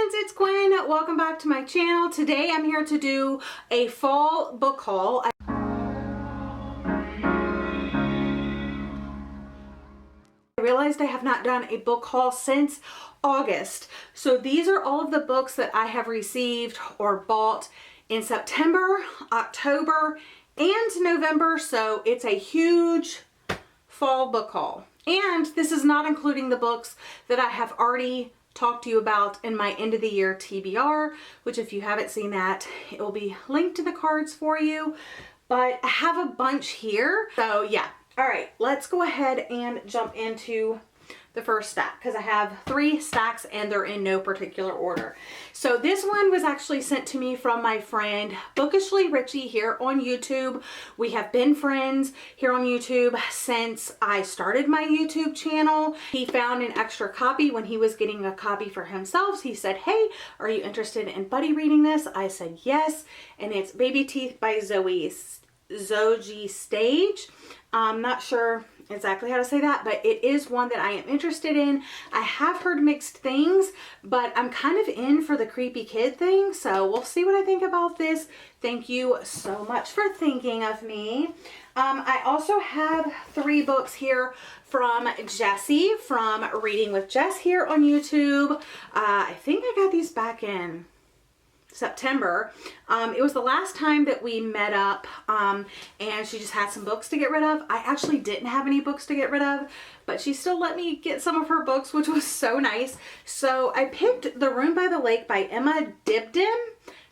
friends, it's Gwen. Welcome back to my channel. Today I'm here to do a fall book haul. I realized I have not done a book haul since August. So these are all of the books that I have received or bought in September, October, and November. So it's a huge fall book haul. And this is not including the books that I have already talked to you about in my end of the year TBR, which if you haven't seen that, it will be linked to the cards for you. But I have a bunch here. So yeah. All right, let's go ahead and jump into the first stack because I have 3 stacks and they're in no particular order. So this one was actually sent to me from my friend Bookishly Richie here on YouTube. We have been friends here on YouTube since I started my YouTube channel. He found an extra copy when he was getting a copy for himself. He said, hey, are you interested in buddy reading this? I said yes, and it's Baby Teeth by 𝒍𝒊𝒏𝒌𝒔 Stage. I'm not sure exactly how to say that, but it is one that I am interested in. I have heard mixed things, but I'm kind of in for the creepy kid thing, so we'll see what I think about this. Thank you so much for thinking of me. I also have 3 books here from Jessie from Reading with Jess here on YouTube. I think I got these back in September. It was the last time that we met up, and she just had some books to get rid of. I actually didn't have any books to get rid of, but she still let me get some of her books, which was so nice. So I picked The Room by the Lake by Emma Dibdin.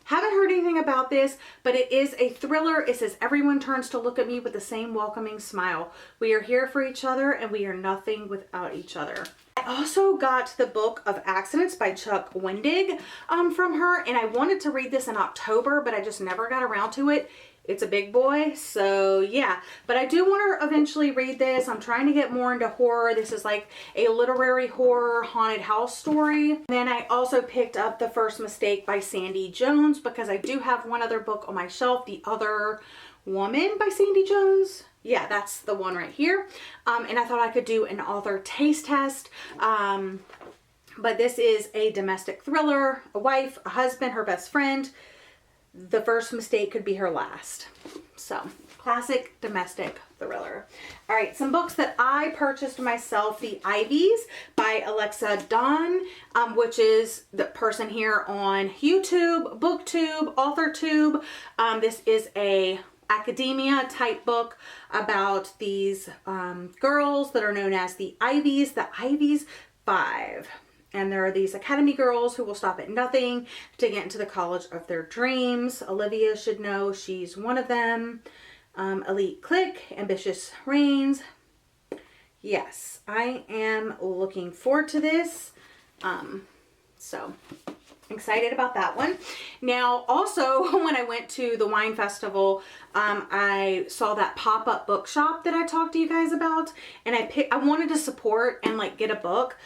Haven't heard anything about this, but it is a thriller. It says, everyone turns to look at me with the same welcoming smile. We are here for each other and we are nothing without each other. I also got the Book of Accidents by 𝒑𝒐𝒏𝒌𝒔 from her, and I wanted to read this in October, but I just never got around to it. It's a big boy, so yeah. But I do want to eventually read this. I'm trying to get more into horror. This is like a literary horror haunted house story. And then I also picked up The First Mistake by Sandy Jones because I do have one other book on my shelf, The Other Woman by Sandy Jones. Yeah, that's the one right here. And I thought I could do an author taste test. But this is a domestic thriller, a wife, a husband, her best friend. The first mistake could be her last. So, classic domestic thriller. All right, some books that I purchased myself. The Ivies by Alexa Dunn, which is the person here on YouTube, BookTube, AuthorTube. This is a academia type book about these girls that are known as the Ivies 5. And there are these academy girls who will stop at nothing to get into the college of their dreams. Olivia should know she's one of them. Elite Clique, Ambitious Reigns. Yes, I am looking forward to this. So excited about that one. Now, also, when I went to the wine festival, I saw that pop-up bookshop that I talked to you guys about, and I wanted to support and like get a book.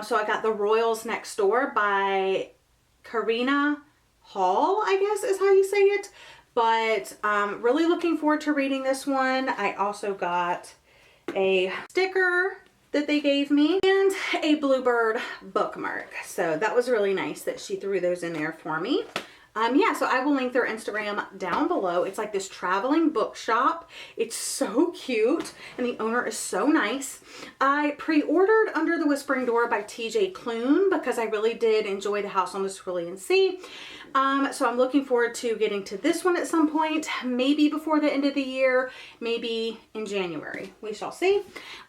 So I got The Royals Next Door by Karina Hall, I guess is how you say it. But really looking forward to reading this one. I also got a sticker that they gave me and a Bluebird bookmark. So that was really nice that she threw those in there for me. Yeah, so I will link their Instagram down below. It's like this traveling bookshop. It's so cute and the owner is so nice. I pre-ordered Under the Whispering Door by TJ Klune because I really did enjoy The House on the Cerulean Sea. So I'm looking forward to getting to this one at some point, maybe before the end of the year, maybe in January. We shall see.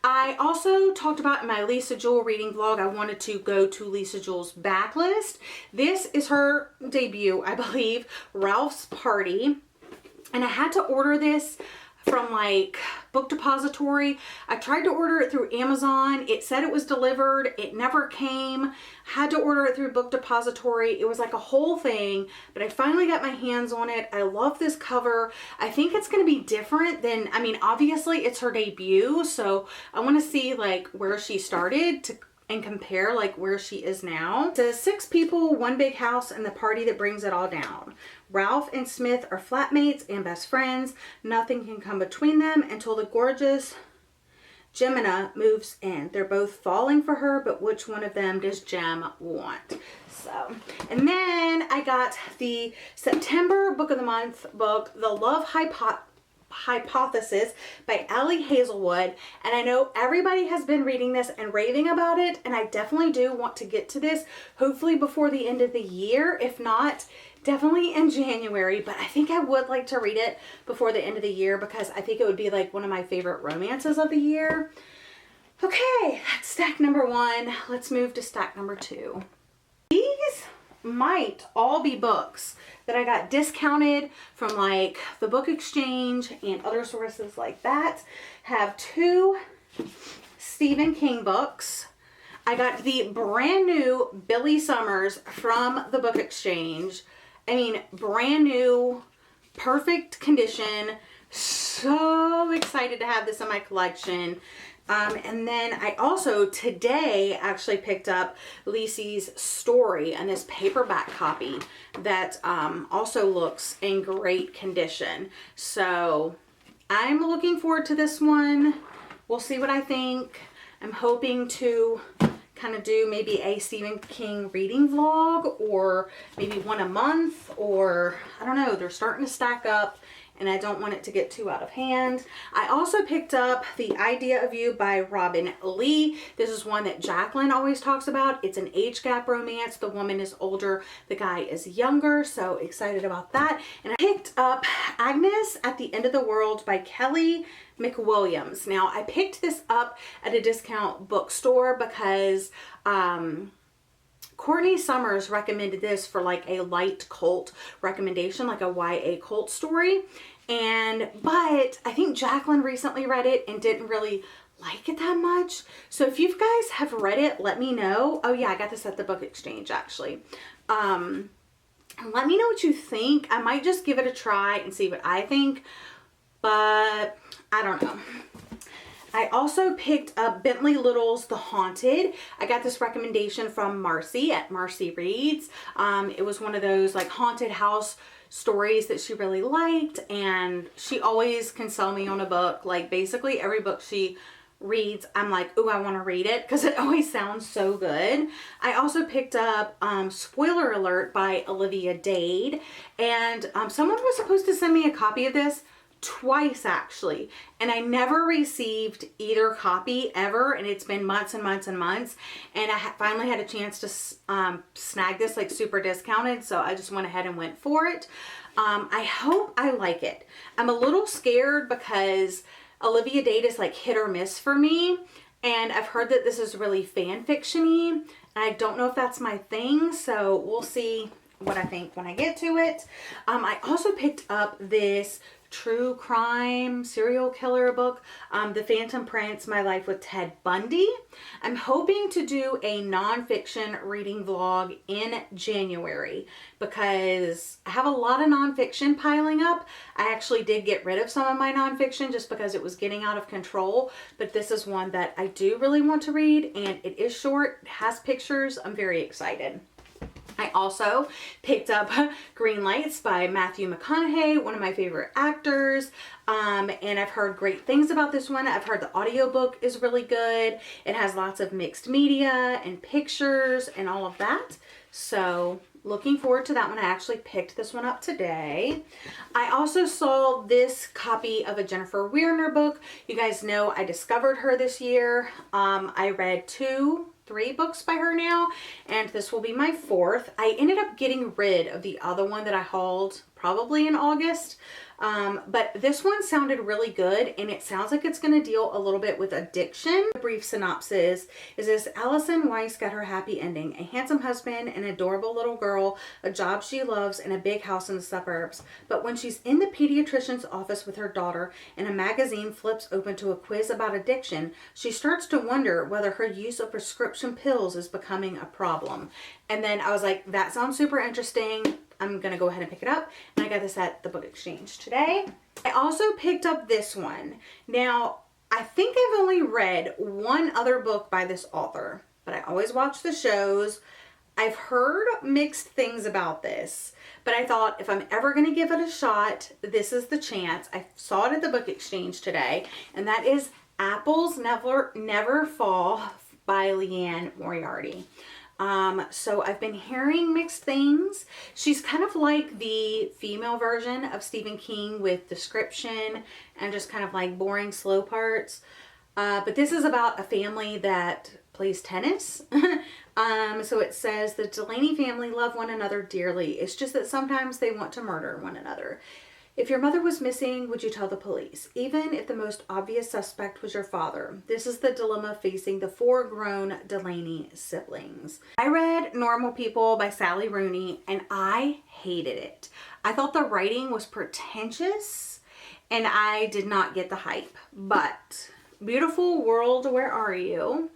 I also talked about in my Lisa Jewell reading vlog, I wanted to go to Lisa Jewell's backlist. This is her debut, I believe, Ralph's Party. And I had to order this from like Book Depository. I tried to order it through Amazon. It said it was delivered. It never came. Had to order it through Book Depository. It was like a whole thing, but I finally got my hands on it. I love this cover. I think it's going to be different than, I mean, obviously it's her debut, so I want to see like where she started and compare like where she is now. It says 6 people, 1 big house, and the party that brings it all down. Ralph and Smith are flatmates and best friends. Nothing can come between them until the gorgeous Jemina moves in. They're both falling for her, but which one of them does Jem want? So And then I got the September Book of the Month book, The Love Hypothesis by Ali Hazelwood. And I know everybody has been reading this and raving about it, and I definitely do want to get to this, hopefully before the end of the year. If not, definitely in January, but I think I would like to read it before the end of the year because I think it would be like one of my favorite romances of the year. Okay, that's stack number 1. Let's move to stack number 2. These might all be books that I got discounted from like the Book Exchange and other sources like that. Have 2 Stephen King books. I got the brand new Billy Summers from the Book Exchange. I mean, brand new, perfect condition. So excited to have this in my collection. And then I also today actually picked up Lisi's Story and this paperback copy that also looks in great condition. So I'm looking forward to this one. We'll see what I think. I'm hoping to kind of do maybe a Stephen King reading vlog, or maybe one a month, or I don't know. They're starting to stack up and I don't want it to get too out of hand. I also picked up The Idea of You by Robin Lee. This is one that Jacqueline always talks about. It's an age gap romance. The woman is older, the guy is younger, so excited about that. And I picked up Agnes at the End of the World by Kelly McWilliams. Now, I picked this up at a discount bookstore because Courtney Summers recommended this for like a light cult recommendation, like a YA cult story. But I think Jacqueline recently read it and didn't really like it that much. So if you guys have read it, let me know. Oh yeah, I got this at the Book Exchange actually. Let me know what you think. I might just give it a try and see what I think, but I don't know. I also picked up Bentley Little's The Haunted. I got this recommendation from Marcy at Marcy Reads. It was one of those like haunted house stories that she really liked, and she always can sell me on a book. Like basically every book she reads, I'm like, ooh, I want to read it because it always sounds so good. I also picked up Spoiler Alert by Olivia Dade, and someone was supposed to send me a copy of this twice actually, and I never received either copy ever, and it's been months and months and months, and I finally had a chance to snag this like super discounted, so I just went ahead and went for it. I hope I like it. I'm a little scared because Olivia Dade is like hit or miss for me, and I've heard that this is really fan fiction-y, and I don't know if that's my thing, so we'll see what I think when I get to it. I also picked up this true crime serial killer book, The Phantom Prince, My Life with Ted Bundy. I'm hoping to do a nonfiction reading vlog in January because I have a lot of nonfiction piling up. I actually did get rid of some of my nonfiction just because it was getting out of control, but this is one that I do really want to read, and it is short, it has pictures. I'm very excited. I also picked up Green Lights by Matthew McConaughey, one of my favorite actors, and I've heard great things about this one. I've heard the audiobook is really good. It has lots of mixed media and pictures and all of that. So looking forward to that one. I actually picked this one up today. I also saw this copy of a Jennifer Weirner book. You guys know I discovered her this year. I read 3 books by her now, and this will be my 4th. I ended up getting rid of the other one that I hauled probably in August, but this one sounded really good, and it sounds like it's going to deal a little bit with addiction. A brief synopsis is this: Allison Weiss got her happy ending, a handsome husband, an adorable little girl, a job she loves, and a big house in the suburbs. But when she's in the pediatrician's office with her daughter and a magazine flips open to a quiz about addiction, she starts to wonder whether her use of prescription pills is becoming a problem. And then I was like, that sounds super interesting. I'm going to go ahead and pick it up. And I got this at the Book Exchange today. I also picked up this one. Now, I think I've only read one other book by this author, but I always watch the shows. I've heard mixed things about this, but I thought if I'm ever going to give it a shot, this is the chance. I saw it at the Book Exchange today, and that is Apples Never Fall by Leanne Moriarty. So I've been hearing mixed things. She's kind of like the female version of Stephen King with description and just kind of like boring, slow parts. But this is about a family that plays tennis. So it says the Delaney family love one another dearly. It's just that sometimes they want to murder one another. If your mother was missing, would you tell the police? Even if the most obvious suspect was your father. This is the dilemma facing the 4 grown Delaney siblings. I read Normal People by Sally Rooney and I hated it. I thought the writing was pretentious and I did not get the hype. But Beautiful World, Where Are You?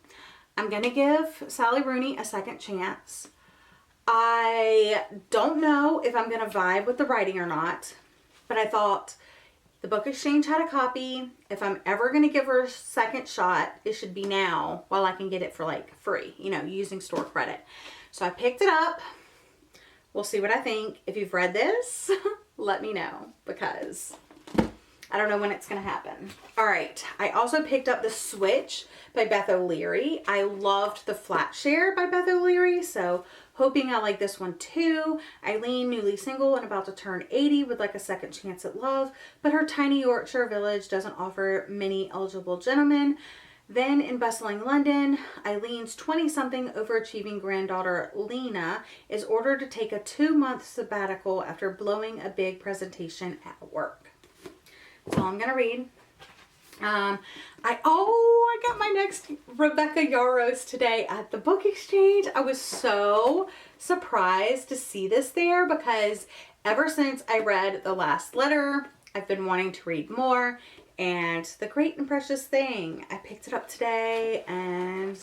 I'm going to give Sally Rooney a second chance. I don't know if I'm going to vibe with the writing or not. But I thought the Book Exchange had a copy. If I'm ever going to give her a second shot, it should be now while I can get it for like free, you know, using store credit. So I picked it up. We'll see what I think. If you've read this, let me know because I don't know when it's going to happen. All right. I also picked up The Switch by Beth O'Leary. I loved The Flat Share by Beth O'Leary, so hoping I like this one too. Eileen, newly single and about to turn 80, would like a second chance at love, but her tiny Yorkshire village doesn't offer many eligible gentlemen. Then in bustling London, Eileen's 20-something overachieving granddaughter Lena is ordered to take a 2-month sabbatical after blowing a big presentation at work. That's all I'm going to read. I got my next Rebecca Yarros today at the Book Exchange. I was so surprised to see this there because ever since I read The Last Letter, I've been wanting to read more. And The Great and Precious Thing, I picked it up today and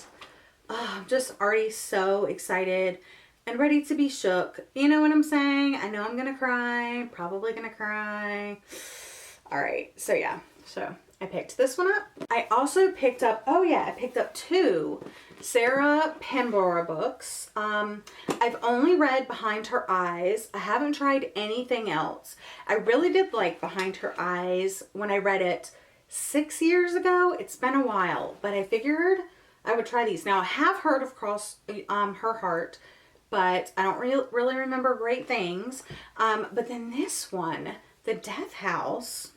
I'm just already so excited and ready to be shook. You know what I'm saying? I know I'm going to cry, probably going to cry. All right, so yeah, so I picked this one up. I also picked up, I picked up 2 Sarah Pinborough books. I've only read Behind Her Eyes. I haven't tried anything else. I really did like Behind Her Eyes when I read it 6 years ago. It's been a while, but I figured I would try these. Now, I have heard of Cross Her Heart, but I don't really remember great things. But then this one, The Death House,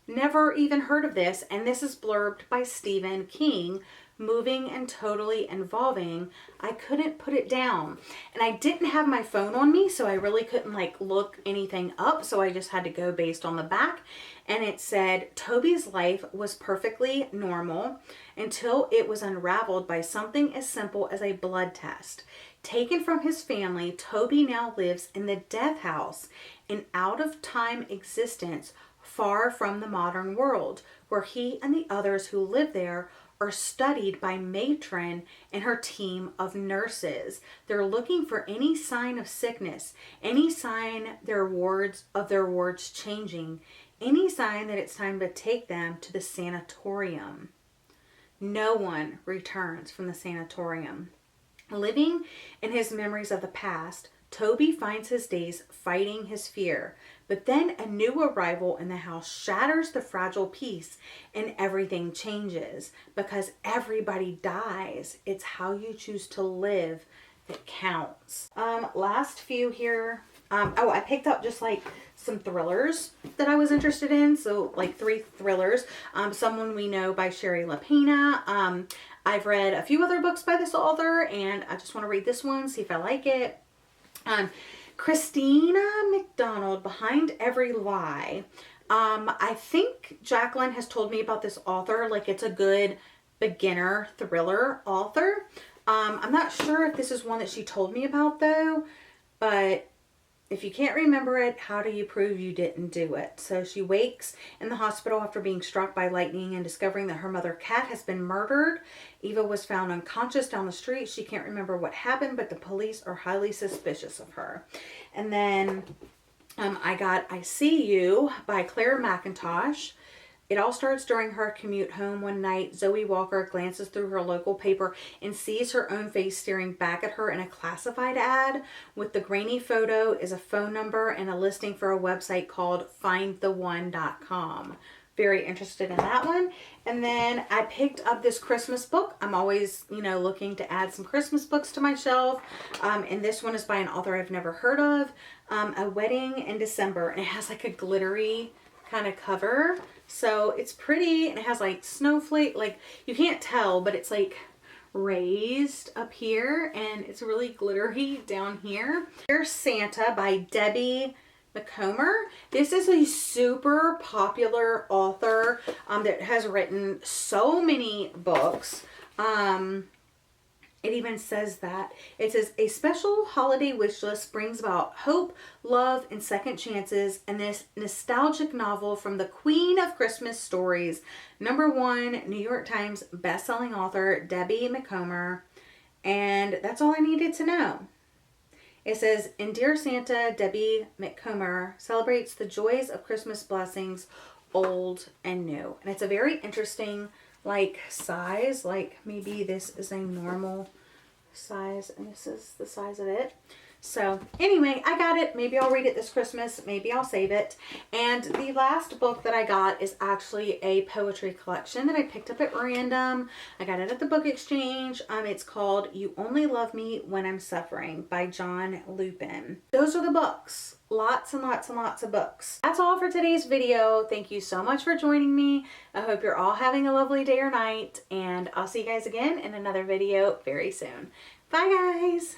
never even heard of this, and this is blurbed by Stephen King, moving and totally involving. I couldn't put it down, and I didn't have my phone on me, so I really couldn't like look anything up, so I just had to go based on the back. And it said Toby's life was perfectly normal until it was unraveled by something as simple as a blood test. Taken from his family, Toby now lives in the death house, an out-of-time existence far from the modern world, where he and the others who live there are studied by Matron and her team of nurses. They're looking for any sign of sickness, any sign of their wards changing, any sign that it's time to take them to the sanatorium. No one returns from the sanatorium. Living in his memories of the past, Toby finds his days fighting his fear, but then a new arrival in the house shatters the fragile peace and everything changes because everybody dies. It's how you choose to live that counts. Last few here. I picked up just like some thrillers that I was interested in. So like 3 thrillers. Someone We Know by Shari Lapena. I've read a few other books by this author and I just want to read this one, see if I like it. Christina McDonald, Behind Every Lie. I think Jacqueline has told me about this author, like it's a good beginner thriller author. I'm not sure if this is one that she told me about though, but if you can't remember it, how do you prove you didn't do it? So she wakes in the hospital after being struck by lightning and discovering that her mother Kat has been murdered. Eva was found unconscious down the street. She can't remember what happened, but the police are highly suspicious of her. And then I got I See You by Claire McIntosh. It all starts during her commute home one night. Zoe Walker glances through her local paper and sees her own face staring back at her in a classified ad. With the grainy photo is a phone number and a listing for a website called findtheone.com. very interested in that one. And then I picked up this Christmas book. I'm always, you know, looking to add some Christmas books to my shelf. And this one is by an author I've never heard of, A Wedding in December. And it has like a glittery kind of cover. So it's pretty, and it has like snowflake, like you can't tell, but it's like raised up here and it's really glittery down here. Here's Santa by Debbie McComber. This is a super popular author that has written so many books. It even says that. It says, a special holiday wish list brings about hope, love, and second chances in this nostalgic novel from the Queen of Christmas Stories, #1 New York Times bestselling author Debbie McComber. And that's all I needed to know. It says, in Dear Santa, Debbie McComber celebrates the joys of Christmas blessings, old and new. And it's a very interesting like size, like maybe this is a normal size and this is the size of it. So anyway, I got it. Maybe I'll read it this Christmas. Maybe I'll save it. And the last book that I got is actually a poetry collection that I picked up at random. I got it at the book exchange. It's called You Only Love Me When I'm Suffering by John Lupin. Those are the books. Lots and lots and lots of books. That's all for today's video. Thank you so much for joining me. I hope you're all having a lovely day or night, and I'll see you guys again in another video very soon. Bye guys.